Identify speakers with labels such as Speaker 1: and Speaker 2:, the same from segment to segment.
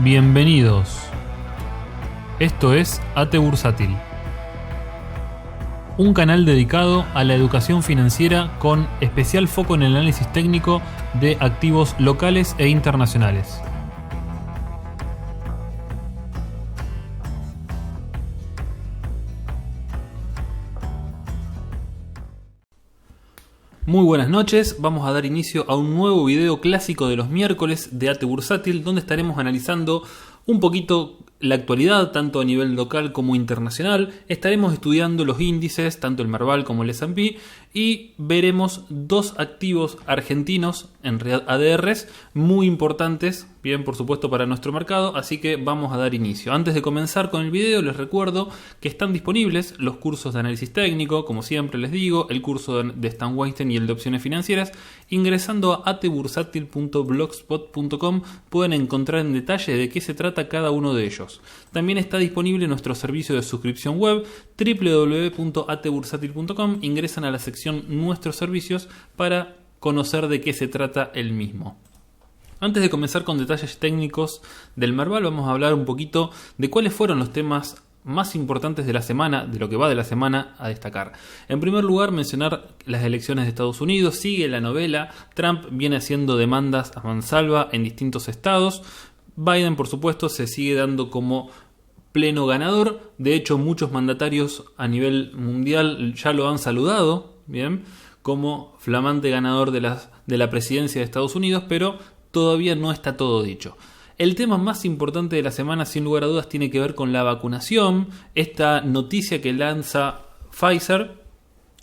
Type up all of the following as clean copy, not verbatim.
Speaker 1: Bienvenidos. Esto es ATE Bursátil, un canal dedicado a la educación financiera con especial foco en el análisis técnico de activos locales e internacionales. Muy buenas noches, vamos a dar inicio a un nuevo video clásico de los miércoles de ATE Bursátil, donde estaremos analizando un poquito la actualidad, tanto a nivel local como internacional. Estaremos estudiando los índices, tanto el Merval como el S&P, y veremos dos activos argentinos, en realidad ADRs, muy importantes, bien, por supuesto, para nuestro mercado, así que vamos a dar inicio. Antes de comenzar con el video, les recuerdo que están disponibles los cursos de análisis técnico, como siempre les digo, el curso de Stan Weinstein y el de opciones financieras. Ingresando a atebursatil.blogspot.com pueden encontrar en detalle de qué se trata cada uno de ellos. También está disponible nuestro servicio de suscripción web www.atebursatil.com. Ingresan a la sección Nuestros servicios para conocer de qué se trata el mismo. Antes de comenzar con detalles técnicos del Merval, vamos a hablar un poquito de cuáles fueron los temas más importantes de la semana, de lo que va de la semana a destacar. En primer lugar, mencionar las elecciones de Estados Unidos. Sigue la novela, Trump viene haciendo demandas a mansalva en distintos estados. Biden, por supuesto, se sigue dando como pleno ganador. De hecho, muchos mandatarios a nivel mundial ya lo han saludado, bien, como flamante ganador de la presidencia de Estados Unidos, pero todavía no está todo dicho. El tema más importante de la semana, sin lugar a dudas, tiene que ver con la vacunación. Esta noticia que lanza Pfizer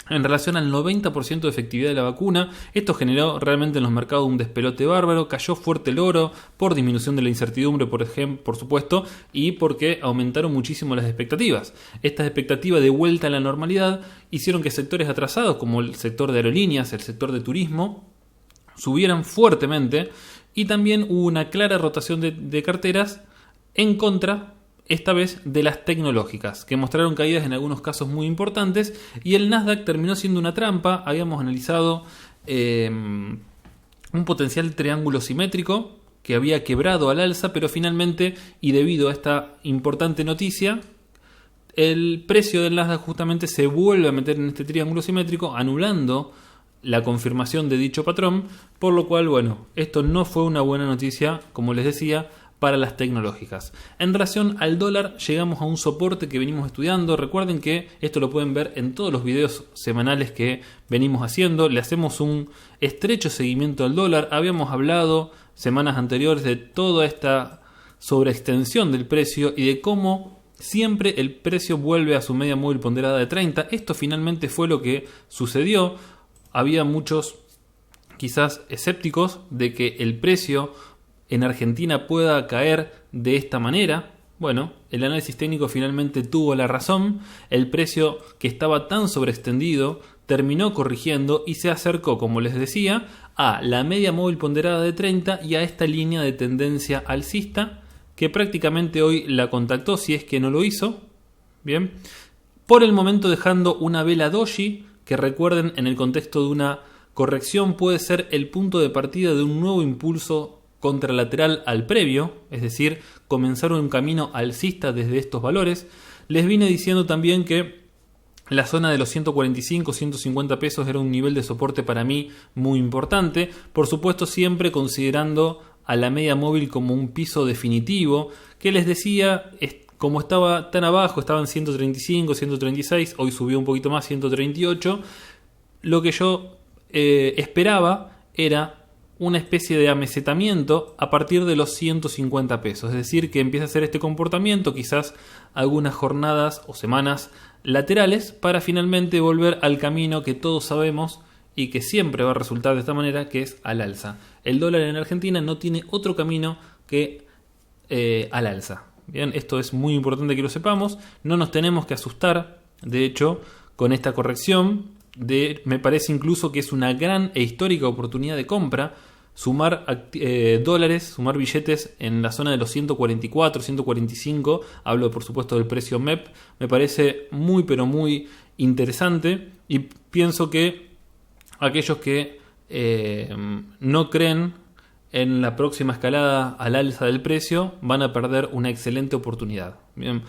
Speaker 1: en relación al 90% de efectividad de la vacuna. Esto generó realmente en los mercados un despelote bárbaro. Cayó fuerte el oro por disminución de la incertidumbre, por supuesto, y porque aumentaron muchísimo las expectativas. Estas expectativas de vuelta a la normalidad hicieron que sectores atrasados, como el sector de aerolíneas, el sector de turismo, subieran fuertemente, y también hubo una clara rotación de carteras en contra, esta vez, de las tecnológicas, que mostraron caídas en algunos casos muy importantes, y el Nasdaq terminó siendo una trampa. Habíamos analizado un potencial triángulo simétrico que había quebrado al alza, pero finalmente, y debido a esta importante noticia, el precio del Nasdaq justamente se vuelve a meter en este triángulo simétrico, anulando la confirmación de dicho patrón, por lo cual, bueno, esto no fue una buena noticia, como les decía, para las tecnológicas. En relación al dólar, llegamos a un soporte que venimos estudiando. Recuerden que esto lo pueden ver en todos los videos semanales que venimos haciendo. Le hacemos un estrecho seguimiento al dólar. Habíamos hablado semanas anteriores de toda esta sobreextensión del precio y de cómo siempre el precio vuelve a su media móvil ponderada de 30. Esto finalmente fue lo que sucedió. Había muchos quizás escépticos de que el precio en Argentina pueda caer de esta manera. Bueno, el análisis técnico finalmente tuvo la razón. El precio, que estaba tan sobreextendido, terminó corrigiendo y se acercó, como les decía, a la media móvil ponderada de 30 y a esta línea de tendencia alcista, que prácticamente hoy la contactó, si es que no lo hizo. Bien, por el momento dejando una vela doji, que recuerden, en el contexto de una corrección puede ser el punto de partida de un nuevo impulso contralateral al previo, es decir, comenzar un camino alcista desde estos valores. Les vine diciendo también que la zona de los 145, 150 pesos era un nivel de soporte para mí muy importante, por supuesto siempre considerando a la media móvil como un piso definitivo, que les decía, como estaba tan abajo, estaba en 135, 136, hoy subió un poquito más, 138, lo que yo esperaba era una especie de amesetamiento a partir de los 150 pesos, es decir, que empieza a hacer este comportamiento, quizás algunas jornadas o semanas laterales, para finalmente volver al camino que todos sabemos y que siempre va a resultar de esta manera, que es al alza. El dólar en Argentina no tiene otro camino que al alza. Bien, esto es muy importante que lo sepamos. No nos tenemos que asustar, de hecho, con esta corrección. Me parece incluso que es una gran e histórica oportunidad de compra. Sumar dólares, sumar billetes en la zona de los 144, 145, hablo por supuesto del precio MEP, me parece muy pero muy interesante, y pienso que aquellos que no creen en la próxima escalada al alza del precio van a perder una excelente oportunidad. Bien.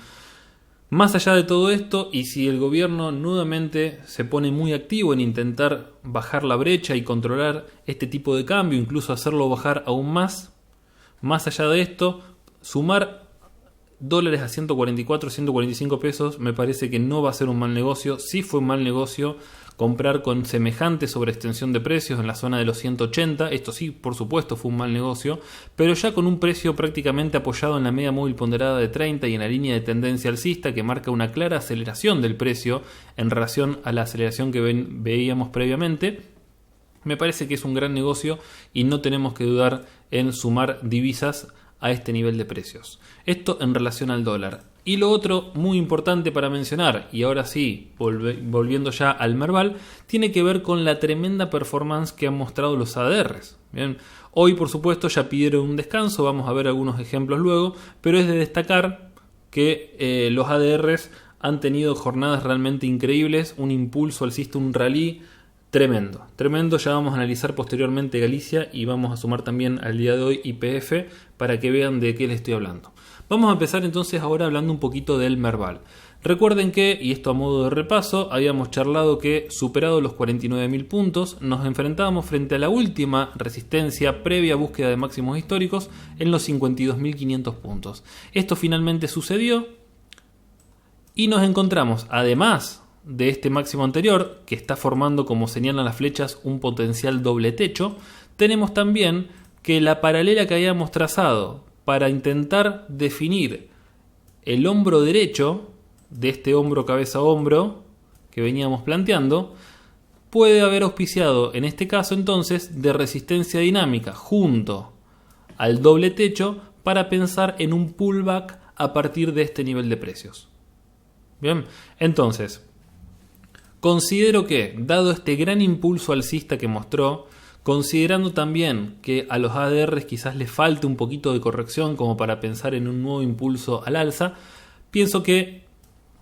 Speaker 1: Más allá de todo esto, y si el gobierno nuevamente se pone muy activo en intentar bajar la brecha y controlar este tipo de cambio, incluso hacerlo bajar aún más allá de esto, sumar dólares a 144, 145 pesos me parece que no va a ser un mal negocio. Sí fue un mal negocio comprar con semejante sobreextensión de precios en la zona de los 180. Esto sí, por supuesto, fue un mal negocio, pero ya con un precio prácticamente apoyado en la media móvil ponderada de 30 y en la línea de tendencia alcista que marca una clara aceleración del precio en relación a la aceleración que veíamos previamente. Me parece que es un gran negocio y no tenemos que dudar en sumar divisas a este nivel de precios. Esto en relación al dólar. Y lo otro muy importante para mencionar, y ahora sí, volviendo ya al Merval, tiene que ver con la tremenda performance que han mostrado los ADRs. Bien, hoy por supuesto ya pidieron un descanso, vamos a ver algunos ejemplos luego, pero es de destacar que los ADRs han tenido jornadas realmente increíbles, un impulso alcista, un rally tremendo. Ya vamos a analizar posteriormente Galicia y vamos a sumar también al día de hoy YPF para que vean de qué les estoy hablando. Vamos a empezar entonces ahora hablando un poquito del Merval. Recuerden que, y esto a modo de repaso, habíamos charlado que superado los 49.000 puntos nos enfrentábamos frente a la última resistencia previa búsqueda de máximos históricos en los 52.500 puntos. Esto finalmente sucedió y nos encontramos, además de este máximo anterior, que está formando, como señalan las flechas, un potencial doble techo, tenemos también que la paralela que habíamos trazado para intentar definir el hombro derecho de este hombro cabeza hombro que veníamos planteando, puede haber auspiciado en este caso entonces de resistencia dinámica junto al doble techo para pensar en un pullback a partir de este nivel de precios. Bien, entonces considero que, dado este gran impulso alcista que mostró, considerando también que a los ADRs quizás les falte un poquito de corrección como para pensar en un nuevo impulso al alza, pienso que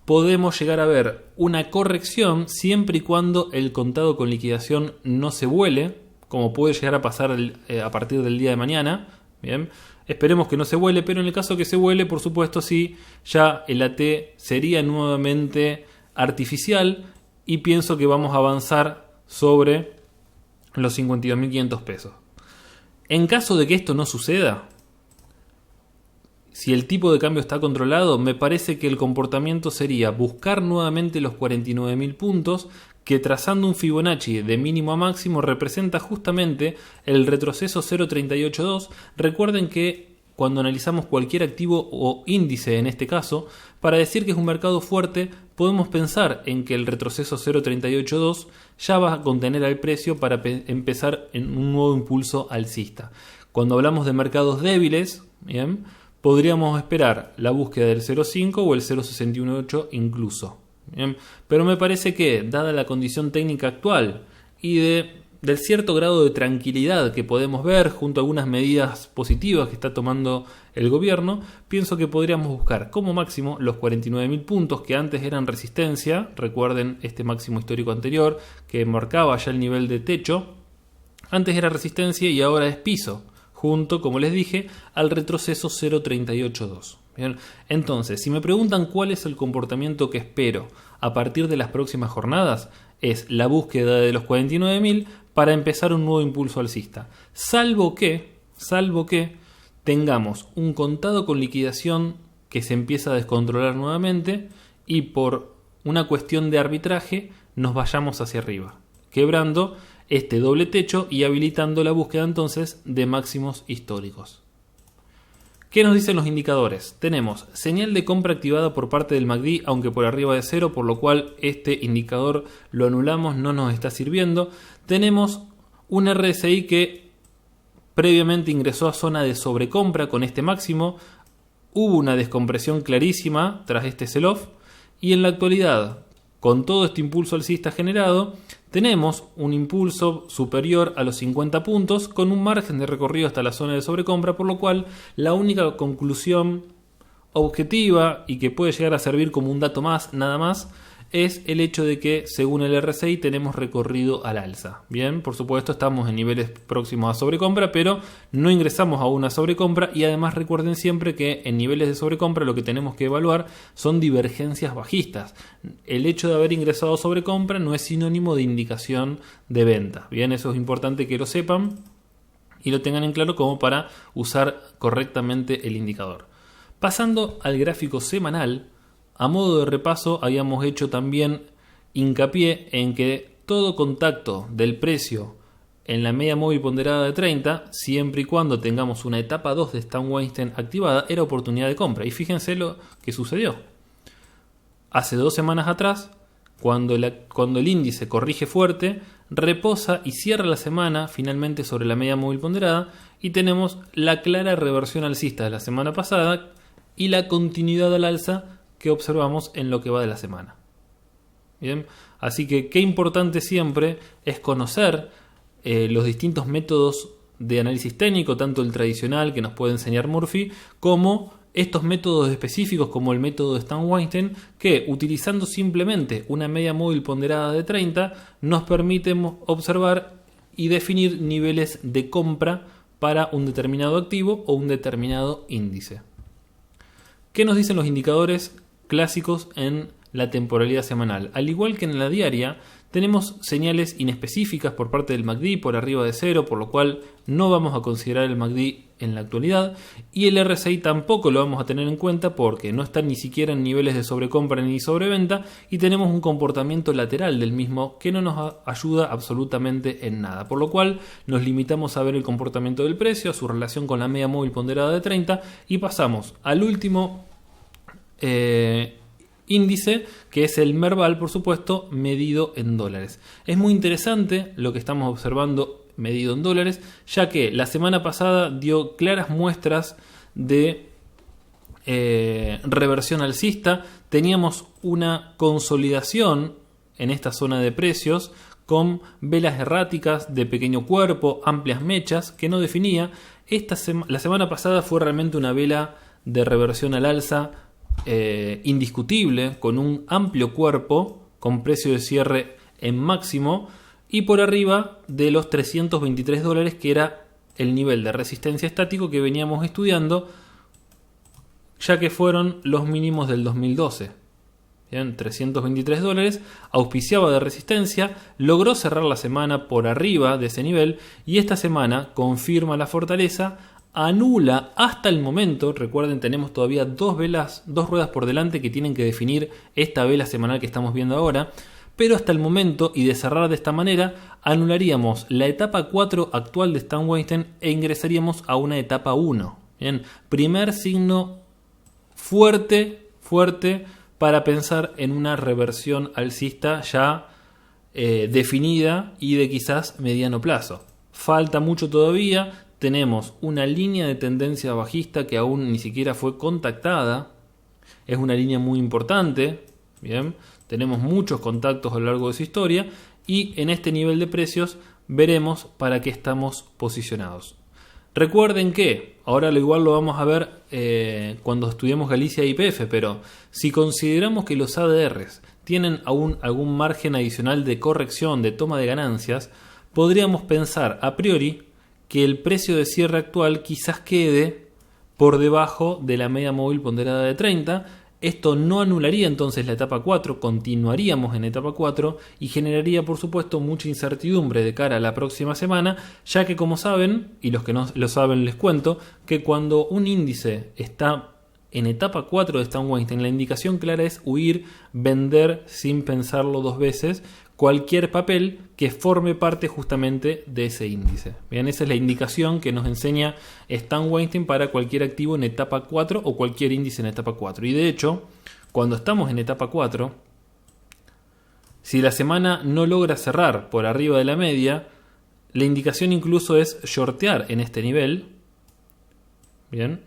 Speaker 1: podemos llegar a ver una corrección siempre y cuando el contado con liquidación no se vuele, como puede llegar a pasar a partir del día de mañana. Bien, esperemos que no se vuele, pero en el caso que se vuele, por supuesto sí, ya el AT sería nuevamente artificial. Y pienso que vamos a avanzar sobre los 52.500 pesos. En caso de que esto no suceda, si el tipo de cambio está controlado, me parece que el comportamiento sería buscar nuevamente los 49.000 puntos, que trazando un Fibonacci de mínimo a máximo representa justamente el retroceso 0.382. Recuerden que cuando analizamos cualquier activo o índice en este caso, para decir que es un mercado fuerte, podemos pensar en que el retroceso 0.382 ya va a contener al precio para empezar en un nuevo impulso alcista. Cuando hablamos de mercados débiles, bien, podríamos esperar la búsqueda del 0.5 o el 0.618 incluso. Bien, pero me parece que, dada la condición técnica actual y del cierto grado de tranquilidad que podemos ver junto a algunas medidas positivas que está tomando el gobierno, pienso que podríamos buscar como máximo los 49.000 puntos que antes eran resistencia. Recuerden este máximo histórico anterior que marcaba ya el nivel de techo. Antes era resistencia y ahora es piso, junto, como les dije, al retroceso 0.382. Bien, entonces, si me preguntan cuál es el comportamiento que espero a partir de las próximas jornadas, es la búsqueda de los 49.000 para empezar un nuevo impulso alcista. Salvo que tengamos un contado con liquidación que se empieza a descontrolar nuevamente y por una cuestión de arbitraje nos vayamos hacia arriba, quebrando este doble techo y habilitando la búsqueda entonces de máximos históricos. ¿Qué nos dicen los indicadores? Tenemos señal de compra activada por parte del MACD, aunque por arriba de 0, por lo cual este indicador lo anulamos, no nos está sirviendo. Tenemos un RSI que previamente ingresó a zona de sobrecompra con este máximo. Hubo una descompresión clarísima tras este sell-off y en la actualidad, con todo este impulso alcista generado, tenemos un impulso superior a los 50 puntos con un margen de recorrido hasta la zona de sobrecompra, por lo cual la única conclusión objetiva y que puede llegar a servir como un dato más, nada más, es el hecho de que según el RSI tenemos recorrido al alza. Bien, por supuesto estamos en niveles próximos a sobrecompra, pero no ingresamos a una sobrecompra, y además recuerden siempre que en niveles de sobrecompra lo que tenemos que evaluar son divergencias bajistas. El hecho de haber ingresado a sobrecompra no es sinónimo de indicación de venta. Bien, eso es importante que lo sepan y lo tengan en claro como para usar correctamente el indicador. Pasando al gráfico semanal, a modo de repaso habíamos hecho también hincapié en que todo contacto del precio en la media móvil ponderada de 30, siempre y cuando tengamos una etapa 2 de Stan Weinstein activada, era oportunidad de compra. Y fíjense lo que sucedió. Hace 2 semanas atrás, cuando el índice corrige fuerte, reposa y cierra la semana finalmente sobre la media móvil ponderada, y tenemos la clara reversión alcista de la semana pasada y la continuidad al alza que observamos en lo que va de la semana. Bien, así que qué importante siempre es conocer los distintos métodos de análisis técnico, tanto el tradicional que nos puede enseñar Murphy, como estos métodos específicos como el método de Stan Weinstein, que utilizando simplemente una media móvil ponderada de 30 nos permiten observar y definir niveles de compra para un determinado activo o un determinado índice. ¿Qué nos dicen los indicadores clásicos en la temporalidad semanal? Al igual que en la diaria, tenemos señales inespecíficas por parte del MACD por arriba de 0, por lo cual no vamos a considerar el MACD en la actualidad, y el RSI tampoco lo vamos a tener en cuenta porque no está ni siquiera en niveles de sobrecompra ni sobreventa, y tenemos un comportamiento lateral del mismo que no nos ayuda absolutamente en nada, por lo cual nos limitamos a ver el comportamiento del precio, a su relación con la media móvil ponderada de 30, y pasamos al último índice, que es el Merval, por supuesto, medido en dólares. Es muy interesante lo que estamos observando medido en dólares, ya que la semana pasada dio claras muestras de reversión alcista. Teníamos una consolidación en esta zona de precios con velas erráticas de pequeño cuerpo, amplias mechas, que no definía. La semana pasada fue realmente una vela de reversión al alza indiscutible, con un amplio cuerpo, con precio de cierre en máximo y por arriba de los $323, que era el nivel de resistencia estático que veníamos estudiando, ya que fueron los mínimos del 2012. Bien, $323 auspiciaba de resistencia, logró cerrar la semana por arriba de ese nivel, y esta semana confirma la fortaleza, anula hasta el momento. Recuerden, tenemos todavía dos ruedas por delante que tienen que definir esta vela semanal que estamos viendo ahora, pero hasta el momento, y de cerrar de esta manera, anularíamos la etapa 4 actual de Stan Weinstein e ingresaríamos a una etapa 1. Bien, primer signo fuerte para pensar en una reversión alcista ya definida y de quizás mediano plazo. Falta mucho todavía. Tenemos una línea de tendencia bajista que aún ni siquiera fue contactada. Es una línea muy importante. Bien, tenemos muchos contactos a lo largo de su historia, y en este nivel de precios veremos para qué estamos posicionados. Recuerden que, ahora igual lo vamos a ver cuando estudiemos Galicia y YPF, pero si consideramos que los ADRs tienen aún algún margen adicional de corrección, de toma de ganancias, podríamos pensar a priori que el precio de cierre actual quizás quede por debajo de la media móvil ponderada de 30. Esto no anularía entonces la etapa 4, continuaríamos en etapa 4 y generaría por supuesto mucha incertidumbre de cara a la próxima semana, ya que, como saben, y los que no lo saben les cuento, que cuando un índice está en etapa 4 de Stan Weinstein, la indicación clara es huir, vender sin pensarlo dos veces cualquier papel que forme parte justamente de ese índice. Bien, esa es la indicación que nos enseña Stan Weinstein para cualquier activo en etapa 4 o cualquier índice en etapa 4. Y de hecho, cuando estamos en etapa 4, si la semana no logra cerrar por arriba de la media, la indicación incluso es shortear en este nivel. Bien,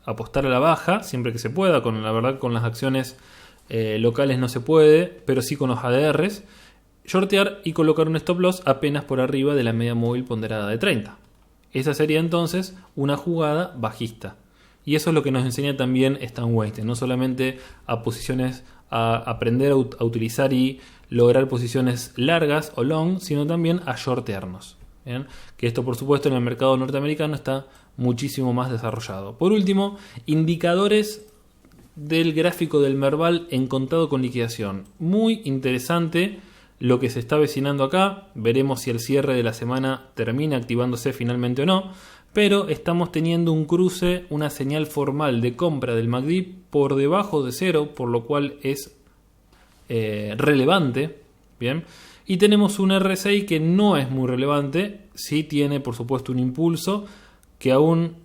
Speaker 1: apostar a la baja siempre que se pueda. La verdad, con las acciones locales no se puede, pero sí con los ADRs. Shortear y colocar un stop loss apenas por arriba de la media móvil ponderada de 30. Esa sería entonces una jugada bajista. Y eso es lo que nos enseña también Stan Weinstein, no solamente a posiciones a aprender a utilizar y lograr posiciones largas o long, sino también a shortearnos. ¿Bien? Que esto, por supuesto, en el mercado norteamericano está muchísimo más desarrollado. Por último, indicadores del gráfico del Merval en contado con liquidación. Muy interesante lo que se está avecinando acá. Veremos si el cierre de la semana termina activándose finalmente o no. Pero estamos teniendo un cruce, una señal formal de compra del MACD por debajo de cero, por lo cual es relevante. Bien. Y tenemos un RSI que no es muy relevante. Sí tiene, por supuesto, un impulso que aún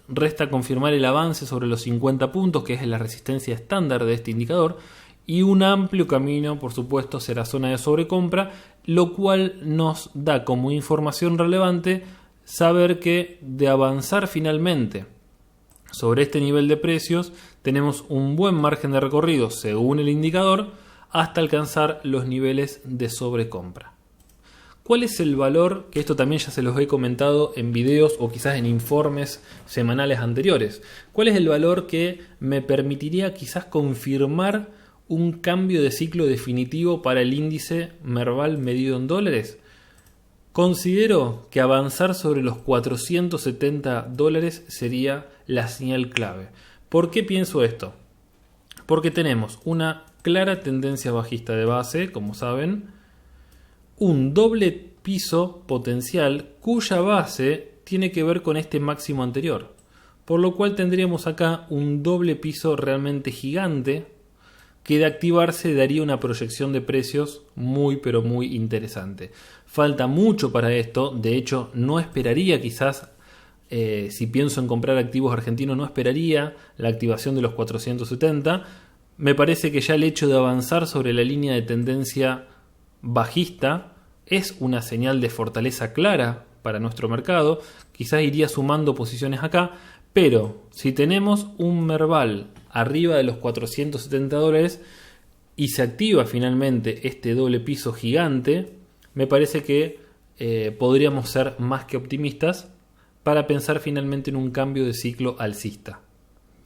Speaker 1: resta confirmar el avance sobre los 50 puntos, que es la resistencia estándar de este indicador. Y un amplio camino, por supuesto, será zona de sobrecompra, lo cual nos da como información relevante saber que de avanzar finalmente sobre este nivel de precios tenemos un buen margen de recorrido según el indicador hasta alcanzar los niveles de sobrecompra. ¿Cuál es el valor? Que esto también ya se los he comentado en videos o quizás en informes semanales anteriores. ¿Cuál es el valor que me permitiría quizás confirmar un cambio de ciclo definitivo para el índice Merval medido en dólares? Considero que avanzar sobre los $470 sería la señal clave. ¿Por qué pienso esto? Porque tenemos una clara tendencia bajista de base, como saben, un doble piso potencial cuya base tiene que ver con este máximo anterior, por lo cual tendríamos acá un doble piso realmente gigante que de activarse daría una proyección de precios muy pero muy interesante. Falta mucho para esto, de hecho no esperaría quizás, si pienso en comprar activos argentinos, no esperaría la activación de los 470. Me parece que ya el hecho de avanzar sobre la línea de tendencia bajista es una señal de fortaleza clara para nuestro mercado. Quizás iría sumando posiciones acá, pero si tenemos un Merval arriba de los $470 y se activa finalmente este doble piso gigante, me parece que podríamos ser más que optimistas para pensar finalmente en un cambio de ciclo alcista.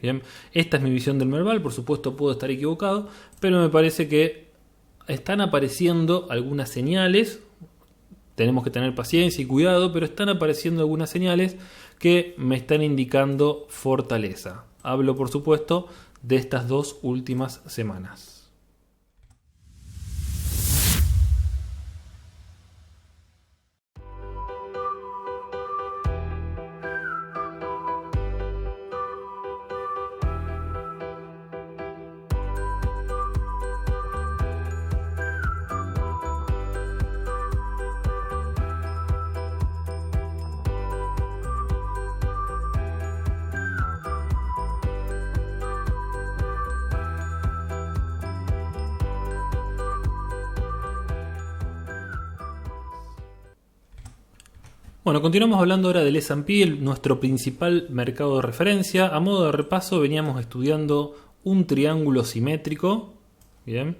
Speaker 1: Bien, esta es mi visión del Merval, por supuesto puedo estar equivocado, pero me parece que están apareciendo algunas señales. Tenemos que tener paciencia y cuidado, pero están apareciendo algunas señales que me están indicando fortaleza. Hablo, por supuesto, de estas dos últimas semanas. Bueno, continuamos hablando ahora del S&P, nuestro principal mercado de referencia. A modo de repaso veníamos estudiando un triángulo simétrico, bien,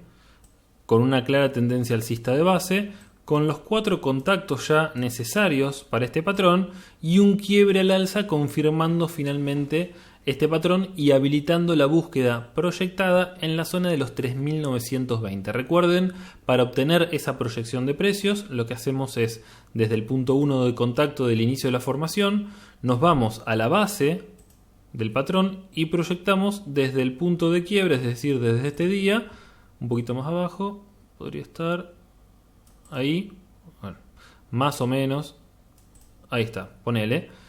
Speaker 1: con una clara tendencia alcista de base, con los 4 contactos ya necesarios para este patrón y un quiebre al alza confirmando finalmente este patrón y habilitando la búsqueda proyectada en la zona de los 3.920. Recuerden, para obtener esa proyección de precios, lo que hacemos es, desde el punto 1 de contacto del inicio de la formación, nos vamos a la base del patrón y proyectamos desde el punto de quiebre, es decir, desde este día, un poquito más abajo, podría estar ahí, bueno, más o menos, ahí está, ponele.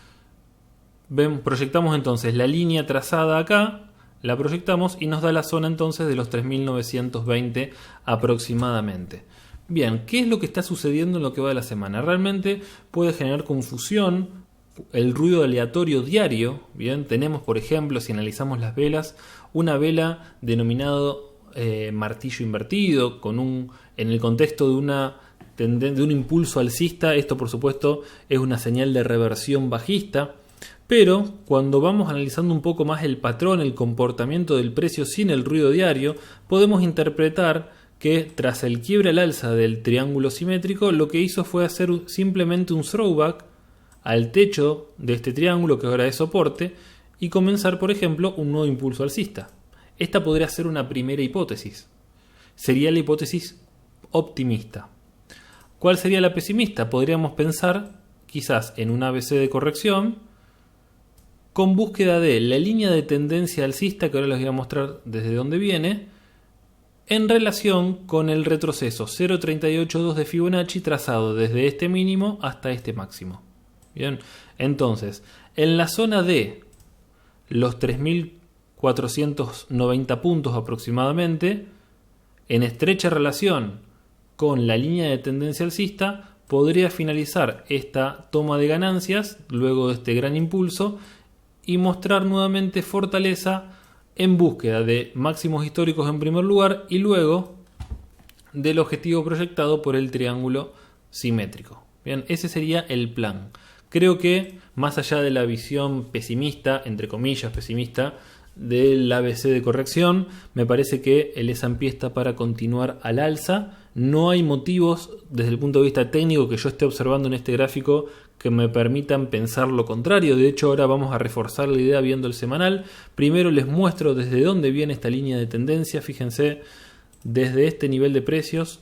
Speaker 1: Proyectamos entonces la línea trazada acá, la proyectamos y nos da la zona entonces de los 3.920 aproximadamente. Bien, ¿qué es lo que está sucediendo en lo que va de la semana? Realmente puede generar confusión el ruido aleatorio diario. Bien, tenemos por ejemplo, si analizamos las velas, una vela denominado martillo invertido, en el contexto de un impulso alcista. Esto por supuesto es una señal de reversión bajista. Pero cuando vamos analizando un poco más el patrón, el comportamiento del precio sin el ruido diario, podemos interpretar que tras el quiebre al alza del triángulo simétrico, lo que hizo fue hacer simplemente un throwback al techo de este triángulo que ahora es soporte y comenzar, por ejemplo, un nuevo impulso alcista. Esta podría ser una primera hipótesis. Sería la hipótesis optimista. ¿Cuál sería la pesimista? Podríamos pensar quizás en un ABC de corrección con búsqueda de la línea de tendencia alcista, que ahora les voy a mostrar desde dónde viene, en relación con el retroceso 0.382 de Fibonacci trazado desde este mínimo hasta este máximo. Bien, entonces, en la zona de los 3.490 puntos aproximadamente, en estrecha relación con la línea de tendencia alcista, podría finalizar esta toma de ganancias luego de este gran impulso y mostrar nuevamente fortaleza en búsqueda de máximos históricos en primer lugar y luego del objetivo proyectado por el triángulo simétrico. Bien, ese sería el plan. Creo que más allá de la visión pesimista, entre comillas pesimista, del ABC de corrección, me parece que el S&P está para continuar al alza. No hay motivos desde el punto de vista técnico que yo esté observando en este gráfico que me permitan pensar lo contrario. De hecho, ahora vamos a reforzar la idea viendo el semanal. Primero les muestro desde dónde viene esta línea de tendencia. Fíjense, desde este nivel de precios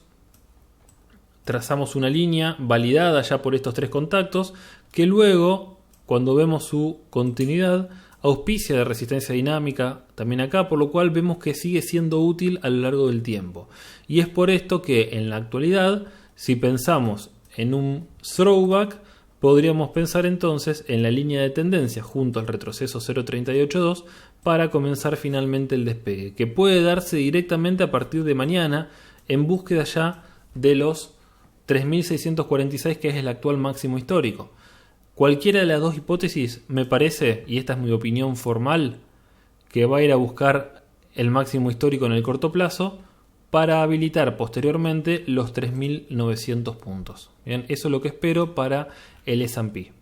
Speaker 1: trazamos una línea validada ya por estos tres contactos que luego, cuando vemos su continuidad, auspicia de resistencia dinámica también acá, por lo cual vemos que sigue siendo útil a lo largo del tiempo. Y es por esto que en la actualidad, si pensamos en un throwback, podríamos pensar entonces en la línea de tendencia junto al retroceso 0.382 para comenzar finalmente el despegue, que puede darse directamente a partir de mañana en búsqueda ya de los 3.646, que es el actual máximo histórico. Cualquiera de las dos hipótesis me parece, y esta es mi opinión formal, que va a ir a buscar el máximo histórico en el corto plazo para habilitar posteriormente los 3.900 puntos. Bien, eso es lo que espero para el S&P.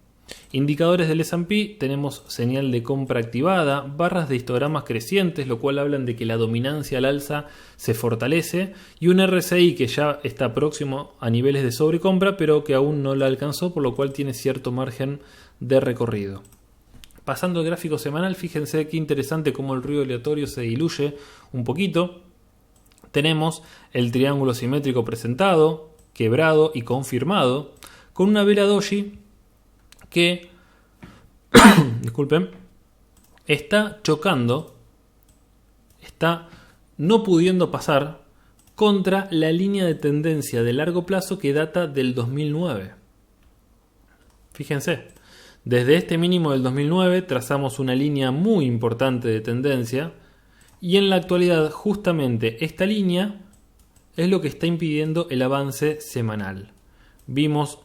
Speaker 1: Indicadores del S&P, tenemos señal de compra activada, barras de histogramas crecientes, lo cual hablan de que la dominancia al alza se fortalece, y un RSI que ya está próximo a niveles de sobrecompra, pero que aún no la alcanzó, por lo cual tiene cierto margen de recorrido. Pasando al gráfico semanal, fíjense qué interesante cómo el ruido aleatorio se diluye un poquito. Tenemos el triángulo simétrico presentado, quebrado y confirmado, con una vela doji que disculpen, está chocando, está no pudiendo pasar contra la línea de tendencia de largo plazo que data del 2009. Fíjense, desde este mínimo del 2009 trazamos una línea muy importante de tendencia y en la actualidad justamente esta línea es lo que está impidiendo el avance semanal. Vimos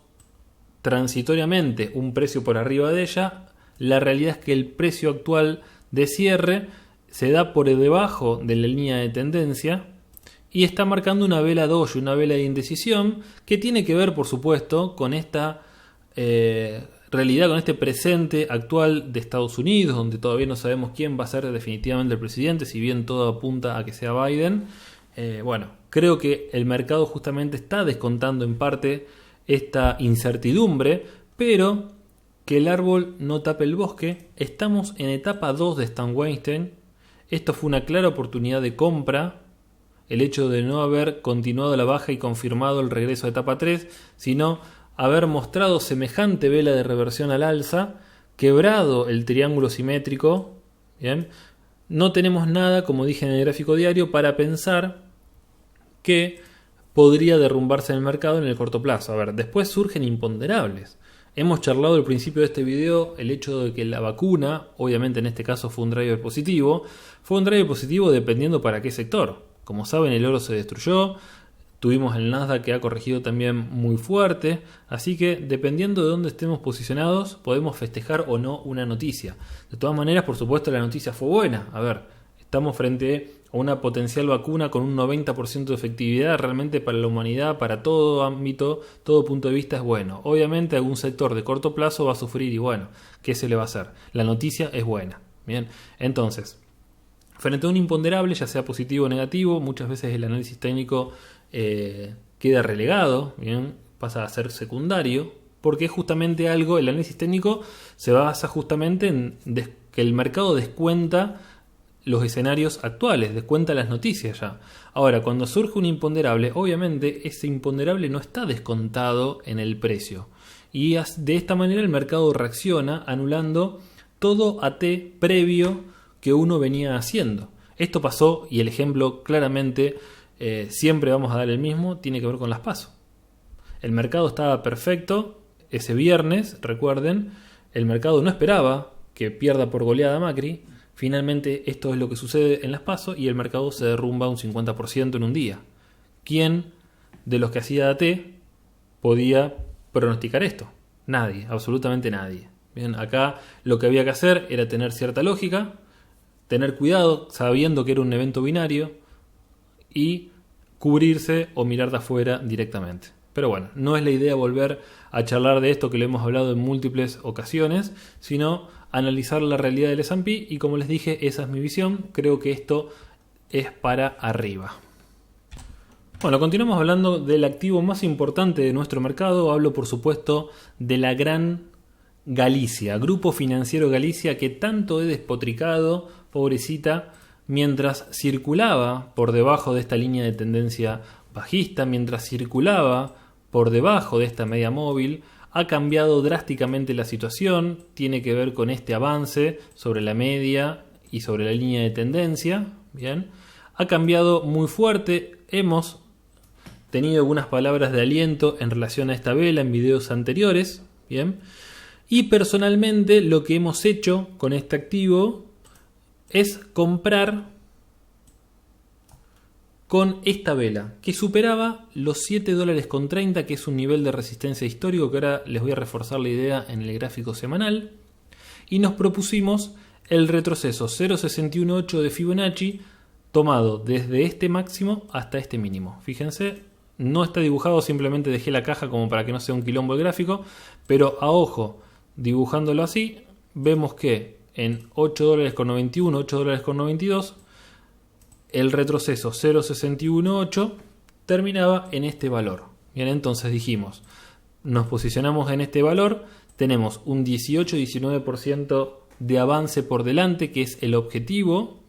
Speaker 1: transitoriamente un precio por arriba de ella. La realidad es que el precio actual de cierre se da por debajo de la línea de tendencia y está marcando una vela doji, una vela de indecisión que tiene que ver, por supuesto, con esta realidad, con este presente actual de Estados Unidos, donde todavía no sabemos quién va a ser definitivamente el presidente, si bien todo apunta a que sea Biden. Bueno, creo que el mercado justamente está descontando en parte esta incertidumbre, pero que el árbol no tape el bosque. Estamos en etapa 2 de Stan Weinstein. Esto fue una clara oportunidad de compra, el hecho de no haber continuado la baja y confirmado el regreso a etapa 3, sino haber mostrado semejante vela de reversión al alza, quebrado el triángulo simétrico. Bien, no tenemos nada, como dije en el gráfico diario, para pensar que podría derrumbarse en el mercado en el corto plazo. A ver, después surgen imponderables. Hemos charlado al principio de este video el hecho de que la vacuna, obviamente en este caso fue un driver positivo dependiendo para qué sector. Como saben, el oro se destruyó, tuvimos el Nasdaq que ha corregido también muy fuerte, así que dependiendo de dónde estemos posicionados podemos festejar o no una noticia. De todas maneras, por supuesto, la noticia fue buena. A ver, estamos frente a una potencial vacuna con un 90% de efectividad, realmente para la humanidad, para todo ámbito, todo punto de vista es bueno. Obviamente algún sector de corto plazo va a sufrir y bueno, ¿qué se le va a hacer? La noticia es buena. Bien, entonces, frente a un imponderable, ya sea positivo o negativo, muchas veces el análisis técnico queda relegado, bien, pasa a ser secundario, porque es justamente algo, el análisis técnico se basa justamente en que el mercado descuenta los escenarios actuales, descuenta las noticias ya. Ahora, cuando surge un imponderable, obviamente ese imponderable no está descontado en el precio. Y de esta manera el mercado reacciona anulando todo AT previo que uno venía haciendo. Esto pasó, y el ejemplo claramente, siempre vamos a dar el mismo, tiene que ver con las PASO. El mercado estaba perfecto ese viernes, recuerden, el mercado no esperaba que pierda por goleada Macri. Finalmente esto es lo que sucede en las PASO y el mercado se derrumba un 50% en un día. ¿Quién de los que hacía AT podía pronosticar esto? Nadie, absolutamente nadie. Bien, acá lo que había que hacer era tener cierta lógica, tener cuidado sabiendo que era un evento binario y cubrirse o mirar de afuera directamente. Pero bueno, no es la idea volver a charlar de esto que lo hemos hablado en múltiples ocasiones, sino analizar la realidad del S&P y como les dije, esa es mi visión. Creo que esto es para arriba. Bueno, continuamos hablando del activo más importante de nuestro mercado. Hablo, por supuesto, de la gran Galicia, Grupo Financiero Galicia, que tanto he despotricado, pobrecita, mientras circulaba por debajo de esta línea de tendencia bajista, mientras circulaba por debajo de esta media móvil. Ha cambiado drásticamente la situación, tiene que ver con este avance sobre la media y sobre la línea de tendencia. Bien, ha cambiado muy fuerte. Hemos tenido algunas palabras de aliento en relación a esta vela en videos anteriores. Bien, y personalmente lo que hemos hecho con este activo es comprar con esta vela, que superaba los $7.30, que es un nivel de resistencia histórico, que ahora les voy a reforzar la idea en el gráfico semanal, y nos propusimos el retroceso 0.618 de Fibonacci, tomado desde este máximo hasta este mínimo. Fíjense, no está dibujado, simplemente dejé la caja como para que no sea un quilombo el gráfico, pero a ojo, dibujándolo así, vemos que en $8.91, $8.92, el retroceso 0.618 terminaba en este valor. Bien, entonces dijimos, nos posicionamos en este valor, tenemos un 18-19% de avance por delante, que es el objetivo,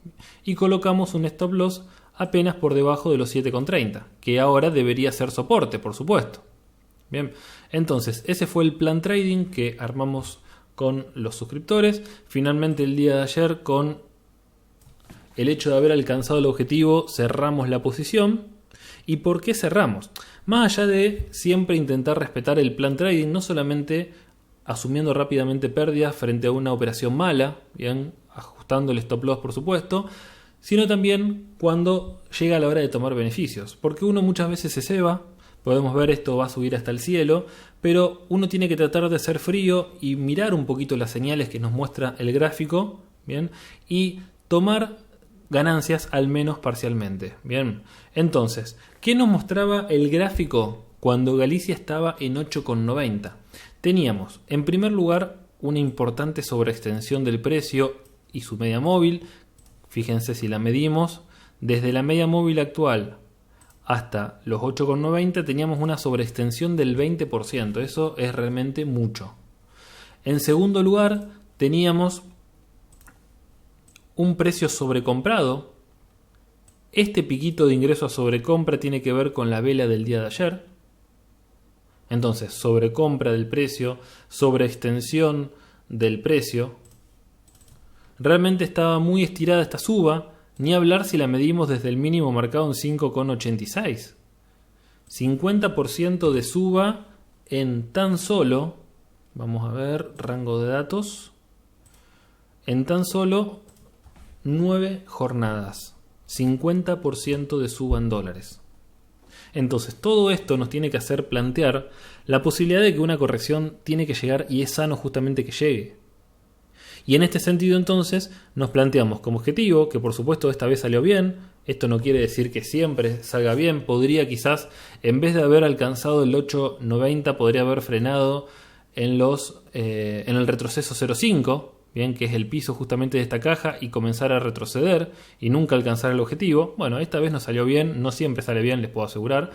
Speaker 1: y colocamos un stop loss apenas por debajo de los 7.30, que ahora debería ser soporte, por supuesto. Bien, entonces ese fue el plan trading que armamos con los suscriptores. Finalmente el día de ayer, con el hecho de haber alcanzado el objetivo, cerramos la posición. ¿Y por qué cerramos? Más allá de siempre intentar respetar el plan trading, no solamente asumiendo rápidamente pérdidas frente a una operación mala, bien, ajustando el stop loss por supuesto, sino también cuando llega la hora de tomar beneficios. Porque uno muchas veces se ceba, podemos ver esto va a subir hasta el cielo, pero uno tiene que tratar de ser frío y mirar un poquito las señales que nos muestra el gráfico, bien, y tomar ganancias al menos parcialmente. Bien, entonces, ¿qué nos mostraba el gráfico cuando Galicia estaba en 8,90? Teníamos, en primer lugar, una importante sobreextensión del precio y su media móvil. Fíjense si la medimos, desde la media móvil actual hasta los 8,90 teníamos una sobreextensión del 20%. Eso es realmente mucho. En segundo lugar, teníamos un precio sobrecomprado. Este piquito de ingreso a sobrecompra tiene que ver con la vela del día de ayer. Entonces, sobrecompra del precio, sobreextensión del precio. Realmente estaba muy estirada esta suba, ni hablar si la medimos desde el mínimo marcado en 5,86. 50% de suba en tan solo, vamos a ver, rango de datos, en tan solo 9 jornadas, 50% de suba en dólares. Entonces todo esto nos tiene que hacer plantear la posibilidad de que una corrección tiene que llegar y es sano justamente que llegue. Y en este sentido entonces nos planteamos como objetivo, que por supuesto esta vez salió bien, esto no quiere decir que siempre salga bien, podría quizás en vez de haber alcanzado el 8.90 podría haber frenado en el retroceso 0.5, bien, que es el piso justamente de esta caja, y comenzar a retroceder y nunca alcanzar el objetivo. Bueno, esta vez nos salió bien, no siempre sale bien, les puedo asegurar.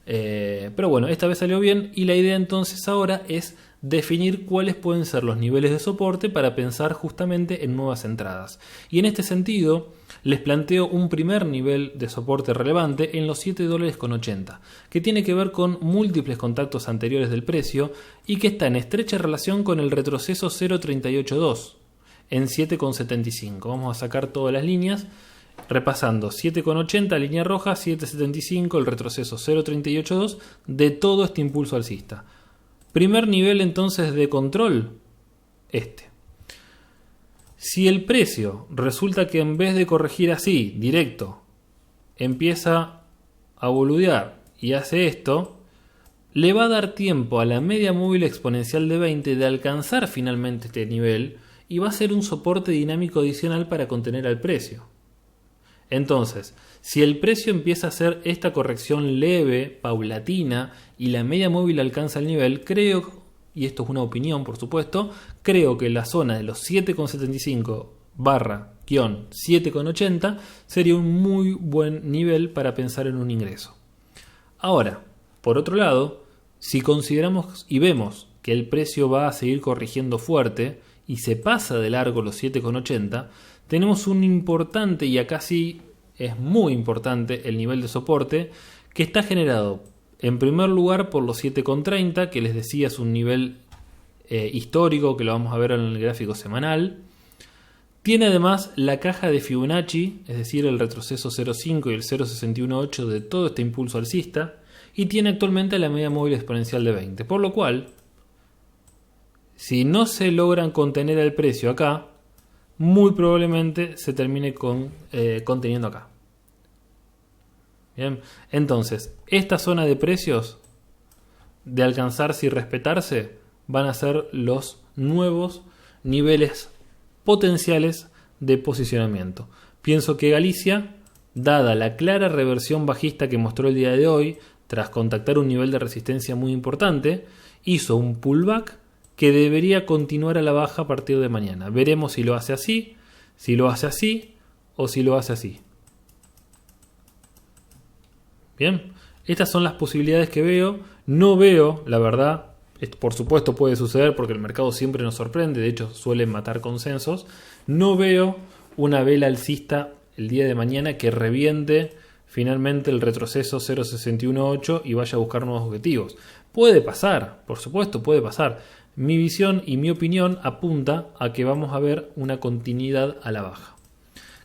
Speaker 1: Pero bueno, esta vez salió bien y la idea entonces ahora es definir cuáles pueden ser los niveles de soporte para pensar justamente en nuevas entradas. Y en este sentido les planteo un primer nivel de soporte relevante en los $7.80, que tiene que ver con múltiples contactos anteriores del precio y que está en estrecha relación con el retroceso 0.382 en 7.75. Vamos a sacar todas las líneas. Repasando, 7,80 línea roja, 7,75 el retroceso 0,382 de todo este impulso alcista. Primer nivel entonces de control, este. Si el precio resulta que en vez de corregir así, directo, empieza a boludear y hace esto, le va a dar tiempo a la media móvil exponencial de 20 de alcanzar finalmente este nivel y va a ser un soporte dinámico adicional para contener al precio. Entonces, si el precio empieza a hacer esta corrección leve, paulatina, y la media móvil alcanza el nivel, creo, y esto es una opinión por supuesto, creo que la zona de los 7,75/-7,80 sería un muy buen nivel para pensar en un ingreso. Ahora, por otro lado, si consideramos y vemos que el precio va a seguir corrigiendo fuerte y se pasa de largo los 7,80, tenemos un importante, y acá sí es muy importante, el nivel de soporte que está generado en primer lugar por los 7,30, que les decía es un nivel histórico que lo vamos a ver en el gráfico semanal. Tiene además la caja de Fibonacci, es decir, el retroceso 0,5 y el 0,618 de todo este impulso alcista, y tiene actualmente la media móvil exponencial de 20, por lo cual, si no se logran contener el precio acá, muy probablemente se termine conteniendo acá. Bien, entonces, esta zona de precios de alcanzarse y respetarse van a ser los nuevos niveles potenciales de posicionamiento. Pienso que Galicia, dada la clara reversión bajista que mostró el día de hoy, tras contactar un nivel de resistencia muy importante, hizo un pullback que debería continuar a la baja a partir de mañana. Veremos si lo hace así, si lo hace así o si lo hace así. Bien, estas son las posibilidades que veo. No veo, la verdad, por supuesto puede suceder porque el mercado siempre nos sorprende, de hecho suele matar consensos. No veo una vela alcista el día de mañana que reviente finalmente el retroceso 0.618 y vaya a buscar nuevos objetivos. Puede pasar, por supuesto puede pasar. Mi visión y mi opinión apunta a que vamos a ver una continuidad a la baja.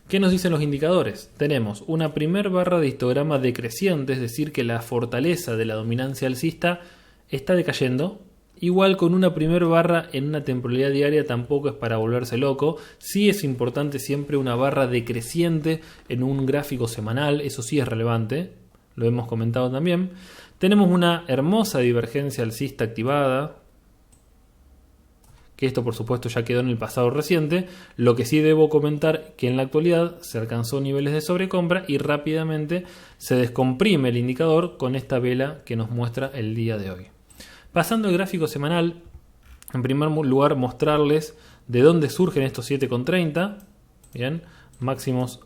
Speaker 1: ¿Qué nos dicen los indicadores? Tenemos una primer barra de histograma decreciente, es decir, que la fortaleza de la dominancia alcista está decayendo. Igual con una primer barra en una temporalidad diaria tampoco es para volverse loco. Sí es importante siempre una barra decreciente en un gráfico semanal, eso sí es relevante, lo hemos comentado también. Tenemos una hermosa divergencia alcista activada, que esto por supuesto ya quedó en el pasado reciente. Lo que sí debo comentar que en la actualidad se alcanzó niveles de sobrecompra y rápidamente se descomprime el indicador con esta vela que nos muestra el día de hoy. Pasando al gráfico semanal, en primer lugar mostrarles de dónde surgen estos 7,30. Bien, máximos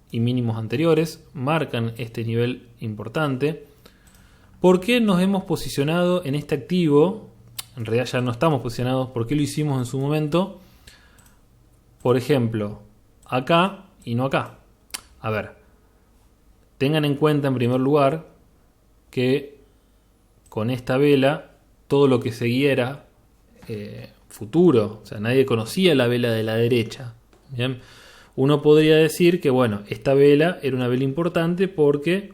Speaker 1: y mínimos anteriores marcan este nivel importante. ¿Por qué nos hemos posicionado en este activo? En realidad ya no estamos posicionados. ¿Por qué lo hicimos en su momento? Por ejemplo, acá y no acá. A ver, tengan en cuenta en primer lugar que con esta vela todo lo que seguía era futuro. O sea, nadie conocía la vela de la derecha. ¿Bien? Uno podría decir que bueno, esta vela era una vela importante porque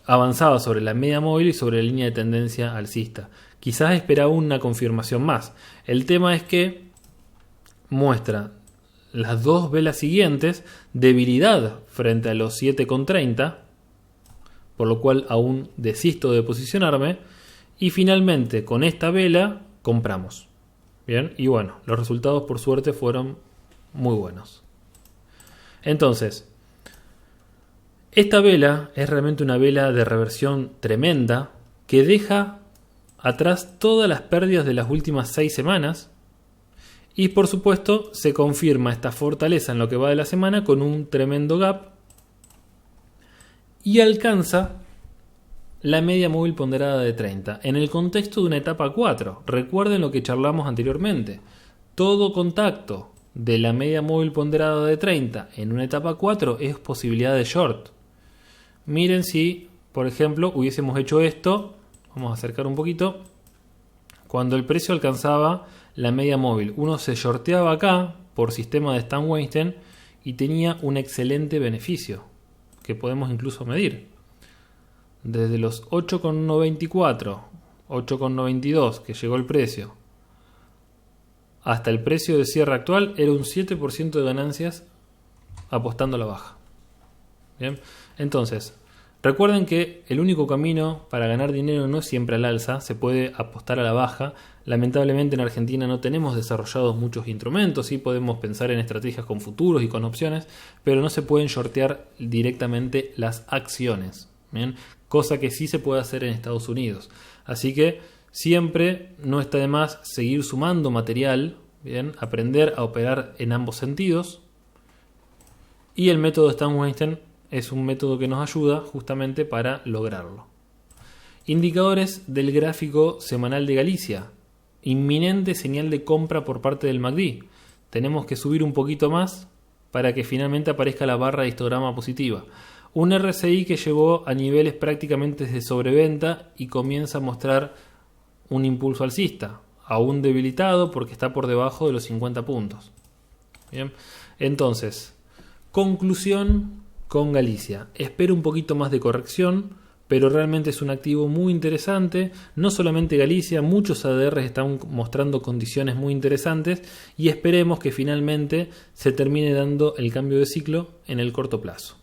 Speaker 1: avanzaba sobre la media móvil y sobre la línea de tendencia alcista. Quizás esperaba una confirmación más. El tema es que muestra las dos velas siguientes debilidad frente a los 7,30, por lo cual aún desisto de posicionarme, y finalmente con esta vela compramos. Bien, y bueno, los resultados por suerte fueron muy buenos. Entonces, esta vela es realmente una vela de reversión tremenda que deja atrás todas las pérdidas de las últimas 6 semanas y por supuesto se confirma esta fortaleza en lo que va de la semana con un tremendo gap y alcanza la media móvil ponderada de 30 en el contexto de una etapa 4. Recuerden lo que charlamos anteriormente. Todo contacto de la media móvil ponderada de 30 en una etapa 4 es posibilidad de short. Miren si, por ejemplo, hubiésemos hecho esto. Vamos a acercar un poquito. Cuando el precio alcanzaba la media móvil, uno se shorteaba acá por sistema de Stan-Weinstein y tenía un excelente beneficio que podemos incluso medir. Desde los 8,94, 8,92 que llegó el precio hasta el precio de cierre actual, era un 7% de ganancias apostando a la baja. Bien, entonces recuerden que el único camino para ganar dinero no es siempre al alza, se puede apostar a la baja. Lamentablemente en Argentina no tenemos desarrollados muchos instrumentos, sí podemos pensar en estrategias con futuros y con opciones, pero no se pueden shortear directamente las acciones. Bien, cosa que sí se puede hacer en Estados Unidos. Así que siempre no está de más seguir sumando material, bien, aprender a operar en ambos sentidos. Y el método de Stan-Weinstein es un método que nos ayuda justamente para lograrlo. Indicadores del gráfico semanal de Galicia. Inminente señal de compra por parte del MACD. Tenemos que subir un poquito más para que finalmente aparezca la barra de histograma positiva. Un RSI que llegó a niveles prácticamente de sobreventa y comienza a mostrar un impulso alcista, aún debilitado porque está por debajo de los 50 puntos. Bien, entonces, conclusión con Galicia. Espero un poquito más de corrección, pero realmente es un activo muy interesante. No solamente Galicia, muchos ADRs están mostrando condiciones muy interesantes y esperemos que finalmente se termine dando el cambio de ciclo en el corto plazo.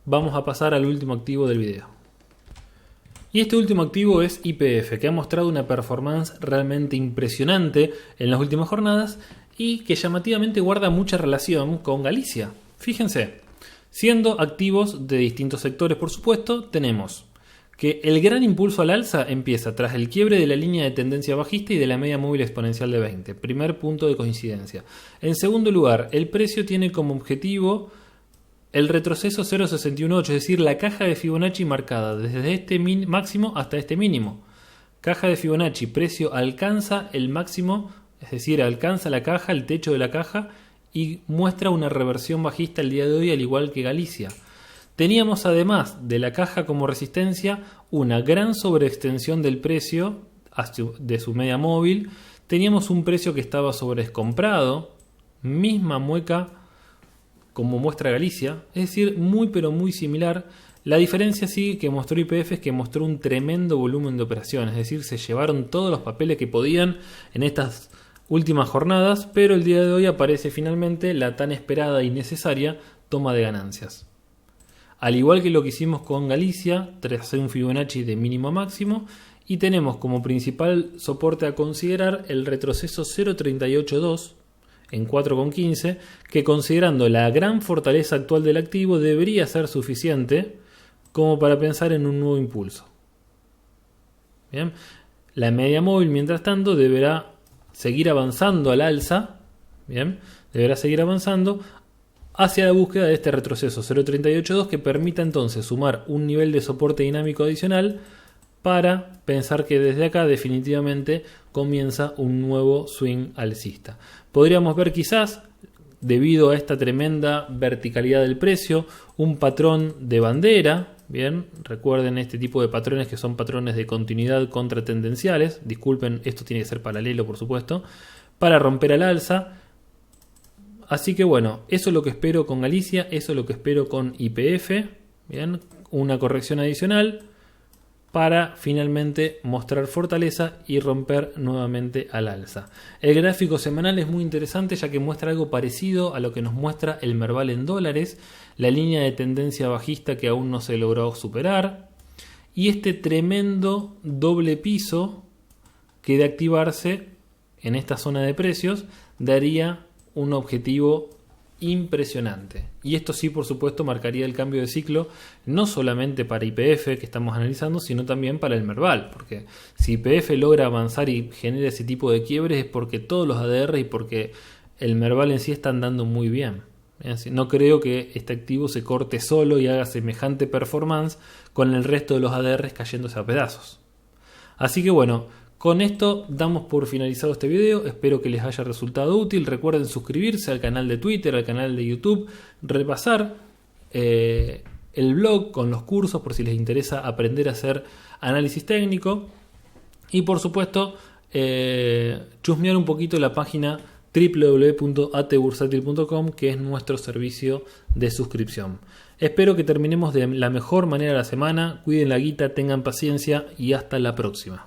Speaker 1: Vamos a pasar al último activo del video. Y este último activo es YPF, que ha mostrado una performance realmente impresionante en las últimas jornadas y que llamativamente guarda mucha relación con Galicia. Fíjense, siendo activos de distintos sectores, por supuesto, tenemos que el gran impulso al alza empieza tras el quiebre de la línea de tendencia bajista y de la media móvil exponencial de 20. Primer punto de coincidencia. En segundo lugar, el precio tiene como objetivo el retroceso 0.618, es decir, la caja de Fibonacci marcada desde este máximo hasta este mínimo. Caja de Fibonacci, precio alcanza el máximo, es decir, alcanza la caja, el techo de la caja y muestra una reversión bajista el día de hoy, al igual que Galicia. Teníamos además de la caja como resistencia una gran sobreextensión del precio de su media móvil. Teníamos un precio que estaba sobrecomprado, misma mueca como muestra Galicia, es decir, muy pero muy similar. La diferencia sí que mostró YPF es que mostró un tremendo volumen de operaciones, es decir, se llevaron todos los papeles que podían en estas últimas jornadas, pero el día de hoy aparece finalmente la tan esperada y necesaria toma de ganancias. Al igual que lo que hicimos con Galicia, tras un Fibonacci de mínimo a máximo, y tenemos como principal soporte a considerar el retroceso 0.382 en 4,15, que considerando la gran fortaleza actual del activo debería ser suficiente como para pensar en un nuevo impulso. Bien, la media móvil mientras tanto deberá seguir avanzando al alza, bien, deberá seguir avanzando hacia la búsqueda de este retroceso 0.382 que permita entonces sumar un nivel de soporte dinámico adicional para pensar que desde acá definitivamente comienza un nuevo swing alcista. Podríamos ver quizás, debido a esta tremenda verticalidad del precio, un patrón de bandera. Bien, recuerden este tipo de patrones que son patrones de continuidad contratendenciales. Disculpen, esto tiene que ser paralelo, por supuesto, para romper al alza. Así que bueno, eso es lo que espero con Galicia, eso es lo que espero con YPF. Bien, una corrección adicional para finalmente mostrar fortaleza y romper nuevamente al alza. El gráfico semanal es muy interesante ya que muestra algo parecido a lo que nos muestra el Merval en dólares, la línea de tendencia bajista que aún no se logró superar y este tremendo doble piso que de activarse en esta zona de precios daría un objetivo impresionante. Y esto sí, por supuesto, marcaría el cambio de ciclo no solamente para YPF que estamos analizando, sino también para el Merval, porque si YPF logra avanzar y genera ese tipo de quiebres es porque todos los ADR y porque el Merval en sí está andando muy bien. No creo que este activo se corte solo y haga semejante performance con el resto de los ADRs cayéndose a pedazos. Así que bueno, con esto damos por finalizado este video. Espero que les haya resultado útil. Recuerden suscribirse al canal de Twitter, al canal de YouTube, repasar el blog con los cursos por si les interesa aprender a hacer análisis técnico. Y por supuesto, chusmear un poquito la página www.atbursátil.com, que es nuestro servicio de suscripción. Espero que terminemos de la mejor manera la semana. Cuiden la guita, tengan paciencia y hasta la próxima.